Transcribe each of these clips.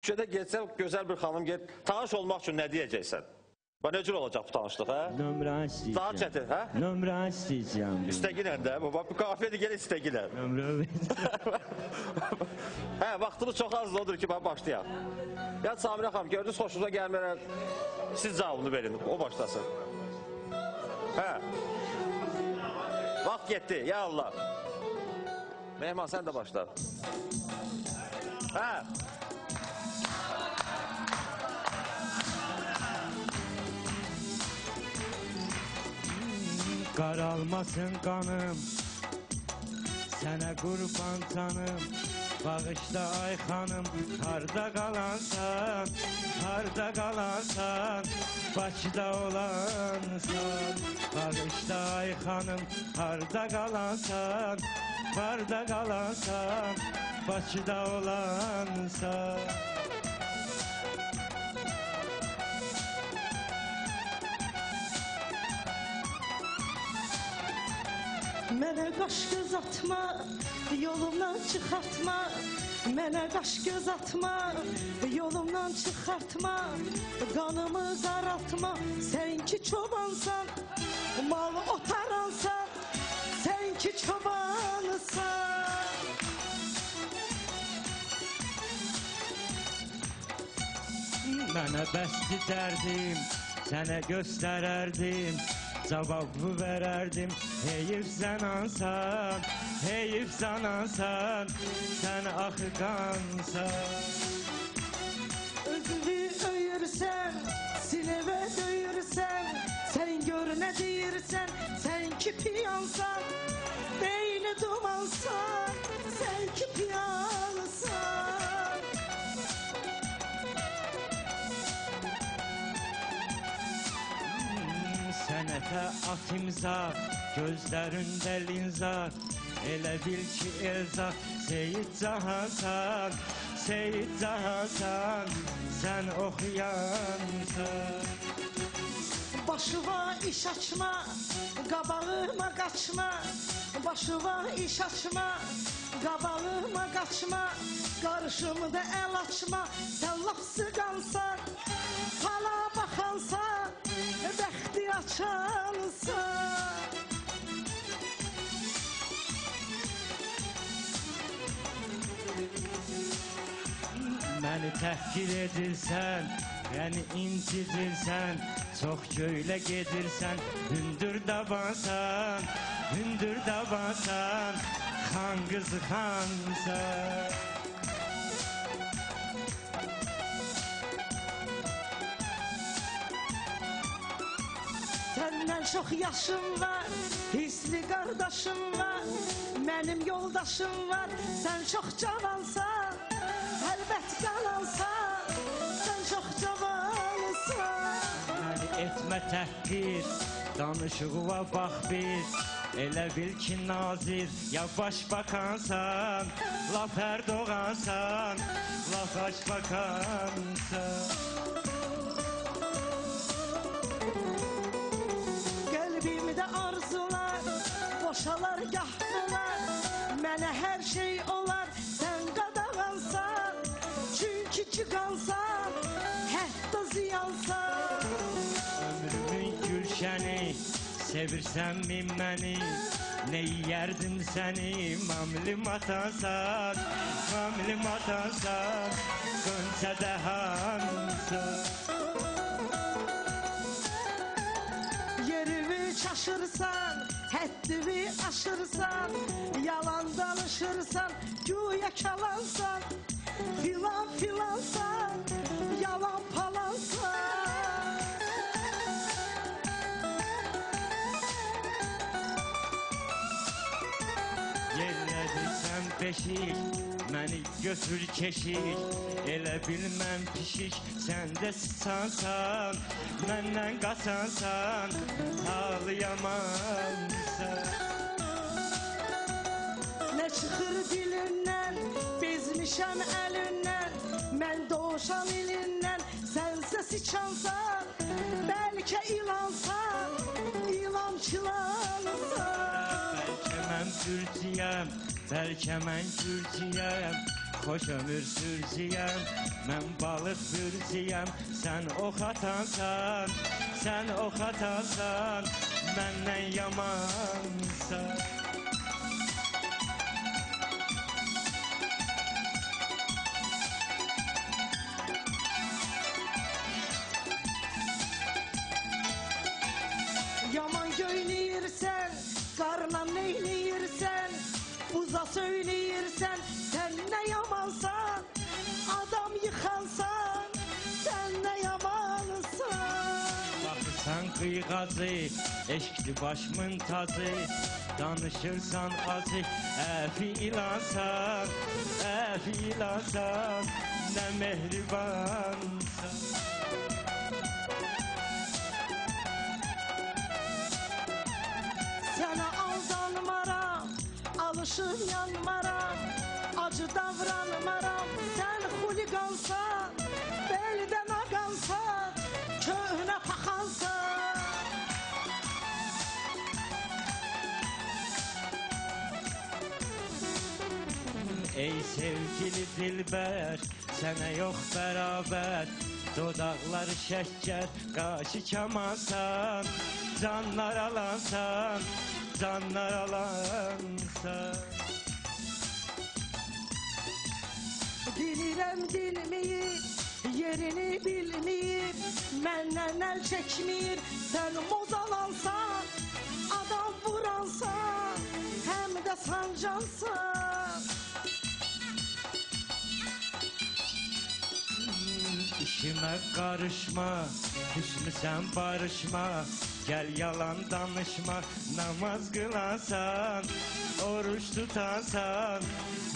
Küçədə getsə, gözəl bir xanım get, tanış olmaq üçün nə deyəcəksən? Nə cür olacaq bu tanışlıq, hə? Nömrə istəyəcəm. Daha çətin, hə? Nömrə istəyəcəm. İstəginlə də, bu qafiyədir, gəl istəginlə. Nömrə Hə, vaxtımız çox azdır, odur ki, başlayaq. Ya Samirə xanım, gördünüz, xoşunuza gəlməyən, siz cavabını verin, o başlasın. Hə. Vaxt getdi, ya Allah. Mehman, sən də başla. Hə. Qaralmasın qanım, sənə qurban canım, bağışla ay xanım, harda qalansan, harda qalansan, Bakıda olansan, bağışla ay xanım, harda qalansan, harda qalansan, Bakıda olansan. Mənə qaş göz atma, yolumdan çıxartma, mənə qaş göz atma, yolumdan çıxartma, qanımı qaraltma, sən ki çobansan, mal otaransan, sən ki çobansan. Mənə bəsdi dərdim, sənə göstərərdim, cavabı verərdim, heyif sən ansan, heyif sən ansan, sən axıqansan. Özünü öyürsən, sinevə döyürsən, sən gör nə deyirsən, sən ki piyansan, beyni dumansan, sən ki piyansan. Sənətə at imza, gözlərində linza, elə bil ki Elza, Seyid Cahansan, Seyid Cahansan, sən oxuyansan. Başıva iş açma, qabağıma qaçma, başıva iş açma, qabağıma qaçma, qarşımda əl açma, sən laf sıqansan, fala baxansan, bəxti açansan. Məni təhqir edirsən, yəni incidirsən, çox göylə gedirsən, hündür dabansan, hündür dabansan, xan qızı xansan. Səndən çox yaşım var, hisli qardaşım var, mənim yoldaşım var, sən çox cavansan, əlbət qalansan, sən çox cavansan. Məni etmə təhqir, danışığıva bax bir, elə bil ki nazir, ya başbakansan, laf Erdoğansan, laf başbakansan. Qəlbimdə arzular, boşalar qahtılar, mənə hər şey olar, sən qadağansan, çünki çıqansan, hətta ziyansan. Ömrümün gülşəni, sevirsən min məni, nə yiyərdim səni, mamlim atansan, mamlim atansan, qönçə dəhansan. Yerimi çaşırsan, həddimi aşırsan, yalan danışırsan, güya kalansan, filan filansan, yalan palansan. Yerlədirsən beşik, məni götür keşik, elə bilməm pişik, sən də sıçansan, məndən qaçansan, ağlayamansan. Nə çıxır dilindən, bezmişəm əlindən, mən doğuşan ilindən, sənsə sıçansan, bəlkə ilansan, ilançılansan. Bəlkə mən Türkiyəm, bəlkə mən Türkiyəm, xoş ömür sürcüyəm, mən balıq bürcüyəm, sən ox atansan, sən ox atansan, məndən yamansan. Yaman göynəyirsən, qarla neynəyirsən, buza söyləyirsən, sən nə yamansan, adam yıxansan, sən nə yamansan. Baxırsan qıyğacı, eşkli başımın tacı, danışırsan acı, əfi ilansan, nə mehribansan. Sənə aldanmaram, alışıb yanmaram, acı davranmaram, sən xuliqansan, beldən ağansan, köhnə paxansan. Ey sevgili dilbər, sənə yox bərabər, dodaqları şəkər, qaşı kamansan, canlar alansan, canlar alansan. Bilirəm dilməyib, yerini bilməyib, məndən əl çəkmir, sən mozalansan, adam vuransan, həm də sancansan. İşimə qarışma, küsmüsən barışma, gəl yalan danışma, namaz qılansan, oruç tutansan,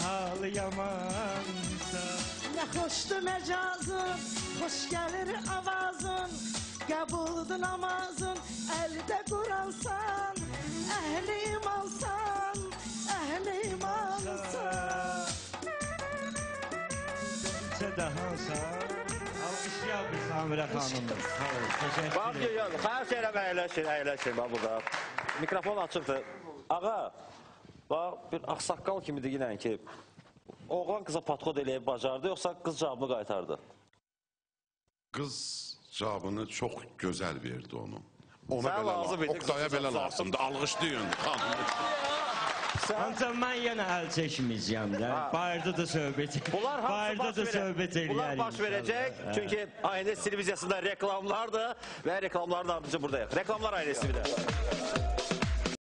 halı yamansan. Nə xoşdur məcazın, xoş gəlir avazın, qəbuldur namazın, əldə quransan, əhli imansan, əhli imansan. Çədahansan, alqışlayalım Samirə xanım. Sağ ol, təşəkkür Bax, ederim. xəyal şeylə əyləşin, bax burada. Mikrofon açıqdır. Ağa, bax, bir ağsaqqal kimidir yine ki, oğlan qıza patxod eləyib bacardı, yoxsa qız cavabını qaytardı? Qız cavabını çox gözəl verdi onu. Ona Sən belə lazım idi, Oktaya qızı belə çox lazımdır. Alqışlayın xanım. Ancaq mən yenə əl çəkməyəcəyəm də. Bayırda da söhbət. Bunlar hamısı Bayırda da söhbət eləyər. Bunlar baş verəcək. Çünki ANS televiziyasında reklamlardır və reklamların ardınca buradayıq. Reklamlar ANS TV'də.